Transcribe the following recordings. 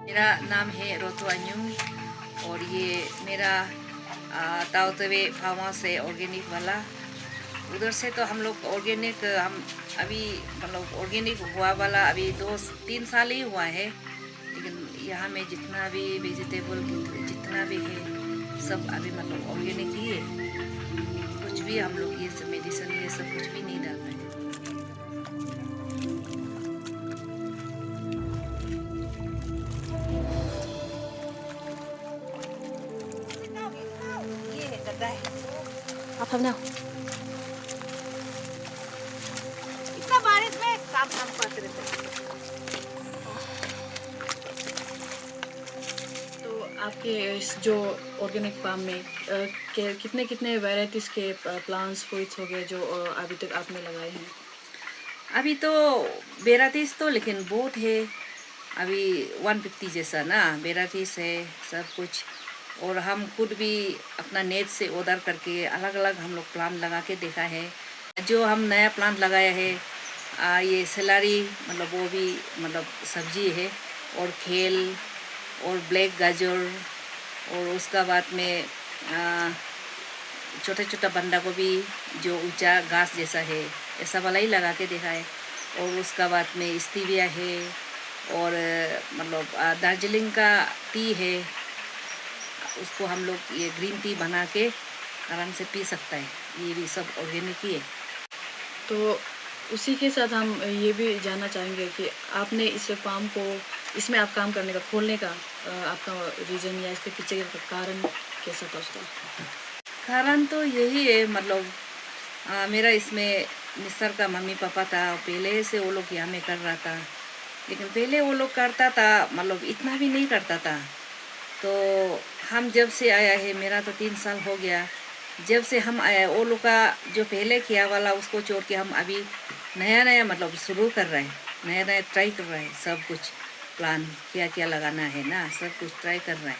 मेरा नाम है रोतो अन्यू और ये मेरा ताओतवे फार्म हाउस है ऑर्गेनिक वाला। उधर से तो हम लोग ऑर्गेनिक हम अभी मतलब ऑर्गेनिक हुआ वाला अभी 2-3 साल ही हुआ है। लेकिन यहाँ में जितना भी वेजिटेबल जितना भी है सब अभी मतलब ऑर्गेनिक ही है। कुछ भी हम लोग ये सब मेडिसिन ये सब कुछ भी नहीं डालते हैं। ये है गड्ढा है। आप हम ना इतना बारिश में काम काम करते रहते हैं। तो आपके इस जो ऑर्गेनिक फार्म में कितने कितने वैरायटीज़ के प्लांट्स फ्रूट्स हो गए जो अभी तक आपने लगाए हैं? अभी तो वेराइटीज तो लेकिन बहुत है। अभी 150 जैसा ना वेराइटीज है सब कुछ। और हम खुद भी अपना नेट से ऑर्डर करके अलग अलग हम लोग प्लांट लगा के देखा है। जो हम नया प्लांट लगाया है ये सेलरी मतलब वो भी मतलब सब्जी है। और खेल और ब्लैक गाजर और उसका बाद में छोटा छोटा बंदा गोभी जो ऊंचा घास जैसा है ऐसा वाला ही लगा के देखा है। और उसका बाद में स्टीविया है और मतलब दार्जिलिंग का टी है। उसको हम लोग ये ग्रीन टी बना के आराम से पी सकता है। ये भी सब ऑर्गेनिक ही है। तो उसी के साथ हम ये भी जानना चाहेंगे कि आपने इस फार्म को इसमें आप काम करने का खोलने का आपका रीज़न या इसके पीछे का कारण कैसा था उसका? कारण तो यही है मतलब मेरा इसमें मिस्टर का मम्मी पापा था। पहले से वो लोग यहाँ में कर रहा था। लेकिन पहले वो लोग करता था मतलब इतना भी नहीं करता था। तो हम जब से आया है मेरा तो 3 साल हो गया। जब से हम आया वो लोग का जो पहले किया वाला उसको छोड़ के हम अभी नया नया मतलब शुरू कर रहे हैं। नया नया ट्राई कर रहे हैं सब कुछ। प्लान क्या क्या लगाना है ना सब कुछ ट्राई कर रहे हैं।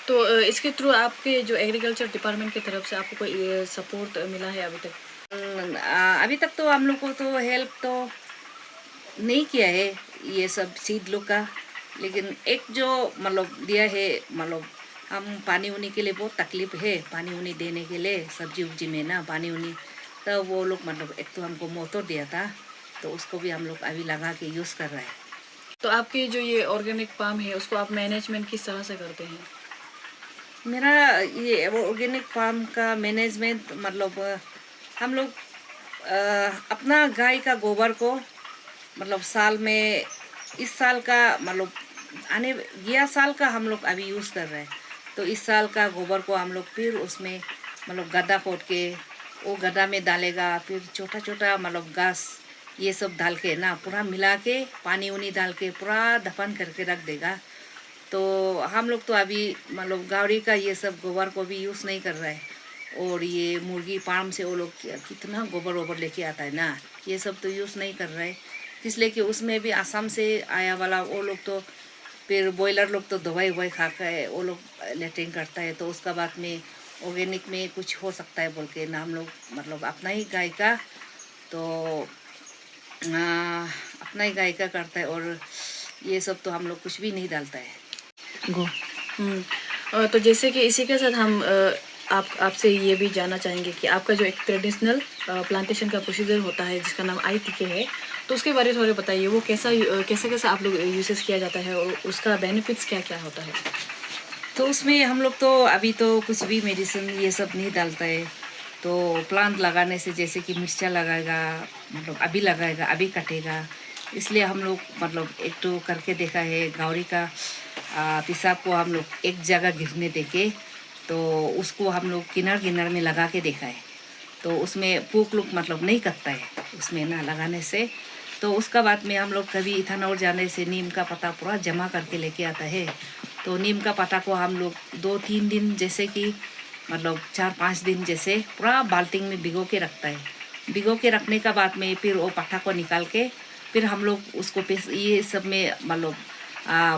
तो इसके थ्रू आपके जो एग्रीकल्चर डिपार्टमेंट की तरफ से आपको कोई सपोर्ट मिला है अभी तक? अभी तक तो हम लोग को तो हेल्प तो नहीं किया है ये सब सीड लोग का। लेकिन एक जो मतलब दिया है मतलब हम पानी उनी के लिए बहुत तकलीफ है। पानी उनी देने के लिए सब्जी उब्जी में ना पानी उनी तो वो लोग मतलब एक तो हमको मोटर दिया था। तो उसको भी हम लोग अभी लगा के यूज़ कर रहे हैं। तो आपकी जो ये ऑर्गेनिक फार्म है उसको आप मैनेजमेंट किस तरह से करते हैं? मेरा ये ऑर्गेनिक फार्म का मैनेजमेंट मतलब हम लोग अपना गाय का गोबर को मतलब साल में इस साल का मतलब आने गया साल का हम लोग अभी यूज़ कर रहे हैं। तो इस साल का गोबर को हम लोग फिर उसमें मतलब गड्ढा खोद के वो गड्ढा में डालेगा। फिर छोटा छोटा मतलब घास ये सब डाल के ना पूरा मिला के पानी उनी डाल के पूरा दफन करके रख देगा। तो हम लोग तो अभी मतलब गावड़ी का ये सब गोबर को भी यूज़ नहीं कर रहा है। और ये मुर्गी फार्म से वो लोग कितना गोबर वोबर लेके आता है ना ये सब तो यूज़ नहीं कर रहे हैं। इसलिए कि उसमें भी आसाम से आया वाला वो लोग तो फिर बॉयलर लोग तो दवाई ववाई खा कर वो लोग लेटरिन करता है। तो उसका बाद में ऑर्गेनिक में कुछ हो सकता है बोल के ना हम लोग मतलब अपना ही गाय का तो अपना ही गाय का करता है। और ये सब तो हम लोग कुछ भी नहीं डालता है। गो तो जैसे कि इसी के साथ हम आपसे ये भी जानना चाहेंगे कि आपका जो एक ट्रेडिशनल प्लांटेशन का प्रोसीजर होता है जिसका नाम ITK है, तो उसके बारे में थोड़ा बताइए। वो कैसा कैसा आप लोग यूसेस किया जाता है और उसका बेनिफिट्स क्या क्या होता है? तो उसमें हम लोग तो अभी तो कुछ भी मेडिसिन ये सब नहीं डालता है। तो प्लांट लगाने से जैसे कि मिर्चा लगाएगा मतलब अभी लगाएगा अभी कटेगा। इसलिए हम लोग मतलब एक तो करके देखा है गावरी का पेशाब को हम लोग एक जगह गिरने देके तो उसको हम लोग किनार किनार में लगा के देखा है। तो उसमें पूक लुक मतलब नहीं करता है उसमें ना लगाने से। तो उसका बाद में हम लोग कभी इथानॉल जाने से नीम का पत्ता पूरा जमा करके लेके आता है। तो नीम का पत्ता को हम लोग 2-3 दिन जैसे कि मतलब 4-5 दिन जैसे पूरा बाल्टी में भिगो के रखता है। भिगो के रखने का बाद में फिर वो पत्ता को निकाल के फिर हम लोग उसको ये सब में मतलब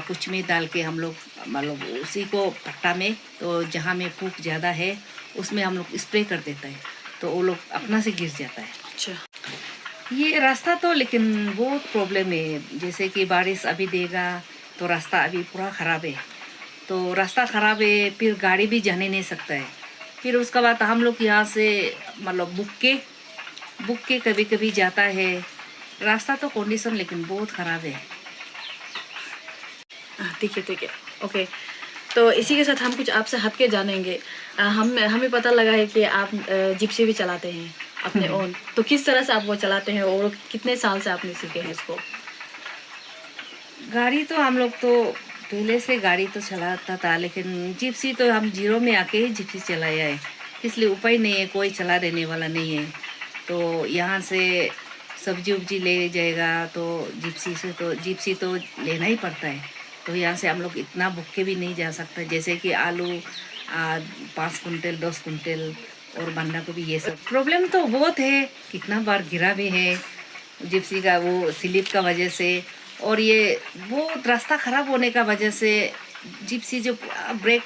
कुछ में डाल के हम लोग मतलब उसी को पत्ता में तो जहाँ में फूक ज़्यादा है उसमें हम लोग स्प्रे कर देता है। तो वो लोग अपना से गिर जाता है। अच्छा। ये रास्ता तो लेकिन बहुत प्रॉब्लम है। जैसे कि बारिश अभी देगा तो रास्ता अभी पूरा ख़राब है। तो रास्ता ख़राब है, फिर गाड़ी भी जाने नहीं सकता है। फिर उसके बाद हम लोग यहाँ से मतलब बुक के कभी कभी जाता है। रास्ता तो कंडीशन लेकिन बहुत ख़राब है। ठीक है, ठीक है, ओके। तो इसी के साथ हम कुछ आपसे हट के जानेंगे। हमें पता लगा है कि आप जिप्सी भी चलाते हैं अपने ओन, तो किस तरह से आप वो चलाते हैं और कितने साल से आपने सीखे हैं इसको? गाड़ी तो हम लोग तो पहले से गाड़ी तो चलाता था, लेकिन जिप्सी तो हम जीरो में आके ही जिप्सी चलाया है, इसलिए उपाय नहीं है, कोई चला देने वाला नहीं है। तो यहाँ से सब्जी उब्जी ले जाएगा तो जिप्सी तो लेना ही पड़ता है। तो यहाँ से हम लोग इतना बुक के भी नहीं जा सकते, जैसे कि आलू 5 कुंटल 10 कुंटल और बंधा गोभी, ये सब प्रॉब्लम तो बहुत है। कितना बार गिरा भी है जिप्सी का वो स्लिप का वजह से, और ये वो रास्ता ख़राब होने का वजह से जिप्सी जो ब्रेक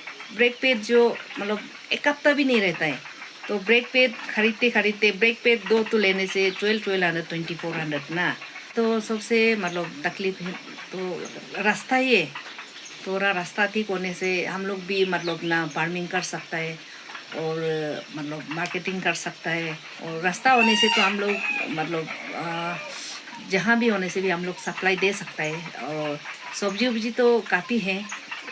पैड जो मतलब एक हफ्ता भी नहीं रहता है। तो ब्रेक पैड खरीदते ब्रेक पैड 2 तो लेने से 1200 2400 ना। तो सबसे मतलब तकलीफ है तो रास्ता ही है। थोड़ा रास्ता ठीक होने से हम लोग भी मतलब ना फार्मिंग कर सकता है और मतलब मार्केटिंग कर सकता है, और रास्ता होने से तो हम लोग मतलब जहाँ भी होने से भी हम लोग सप्लाई दे सकता है। और सब्जी उब्जी तो काफ़ी है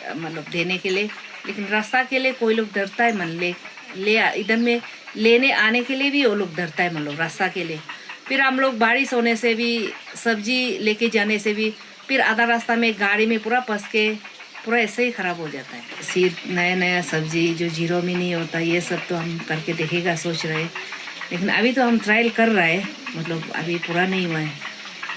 मतलब देने के लिए, लेकिन रास्ता के लिए कोई लोग डरता है इधर में लेने आने के लिए भी वो लोग डरता है मतलब रास्ता के लिए। फिर हम लोग बारिश होने से भी सब्जी लेके जाने से भी फिर आधा रास्ता में गाड़ी में पूरा फंस के पूरा ऐसे ही ख़राब हो जाता है। सीड नया सब्जी जो जीरो में नहीं होता, ये सब तो हम करके देखेगा सोच रहे हैं, लेकिन अभी तो हम ट्रायल कर रहे हैं, मतलब अभी पूरा नहीं हुआ है।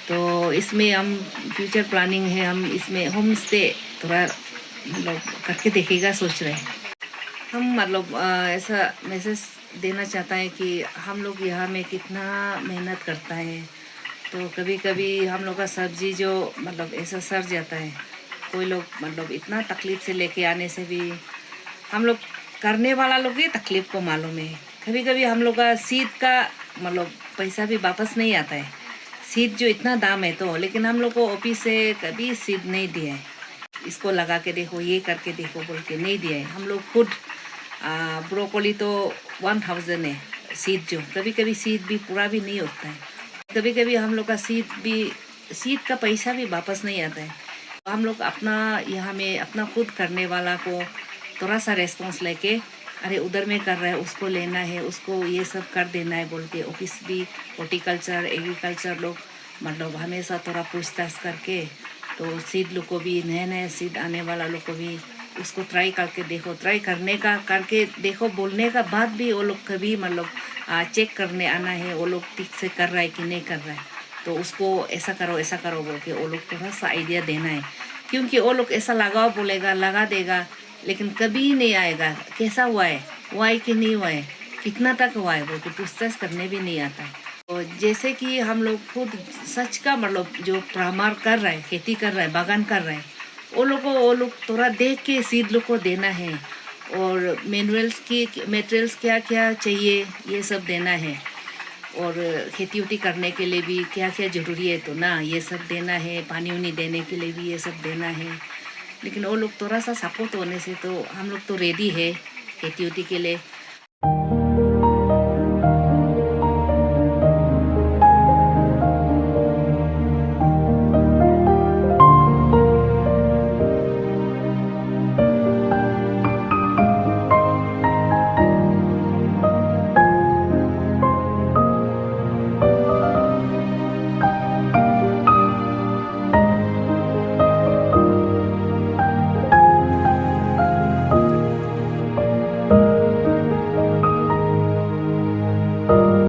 तो इसमें हम फ्यूचर प्लानिंग है, हम इसमें होम स्टे थोड़ा मतलब करके देखेगा सोच रहे हैं। हम मतलब ऐसा मैसेज देना चाहता है कि हम लोग यहाँ में कितना मेहनत करता है। तो कभी कभी हम लोग का सब्जी जो मतलब ऐसा सड़ जाता है, कोई लोग मतलब इतना तकलीफ़ से लेके आने से भी हम लोग करने वाला लोग ही तकलीफ़ को मालूम है। कभी कभी हम लोग का सीड का मतलब पैसा भी वापस नहीं आता है। सीड जो इतना दाम है तो, लेकिन हम लोग को ऑफिस से कभी सीड नहीं दिया है, इसको लगा के देखो, ये करके देखो बोल के नहीं दिया है। हम लोग खुद ब्रोकोली तो 1000 है सीड, जो कभी कभी सीड भी पूरा भी नहीं होता है। कभी कभी हम लोग का सीड का पैसा भी वापस नहीं आता है। तो हम लोग अपना यहाँ में अपना खुद करने वाला को थोड़ा सा रेस्पॉन्स लेके, अरे उधर में कर रहा है उसको लेना है, उसको ये सब कर देना है बोल के ऑफिस भी हॉर्टिकल्चर एग्रीकल्चर लोग मतलब हमेशा थोड़ा पूछताछ करके, तो सीड लोग को भी नया सीड आने वाला लोग को भी उसको ट्राई करके देखो, ट्राई करके देखो बोलने का बाद भी वो लोग कभी मतलब चेक करने आना है वो लोग ठीक से कर रहा है कि नहीं कर रहा है। तो उसको ऐसा करो बोल के वो लोग थोड़ा सा आइडिया देना है, क्योंकि वो लोग ऐसा लगाओ बोलेगा लगा देगा, लेकिन कभी नहीं आएगा कैसा हुआ है कि नहीं हुआ है, कितना तक हुआ है बोल के पूछताछ करने भी नहीं आता है। तो जैसे कि हम लोग खुद सच का मतलब जो प्रामार कर रहा है, खेती कर रहा है, बागान कर रहा है, वो लोग थोड़ा देख के सीड लोग को देना है, और मटेरियल्स क्या क्या चाहिए ये सब देना है, और खेती उती करने के लिए भी क्या क्या ज़रूरी है तो ना ये सब देना है, पानी उनी देने के लिए भी ये सब देना है। लेकिन वो लोग थोड़ा सा सपोर्ट होने से तो हम लोग तो रेडी है खेती उती के लिए।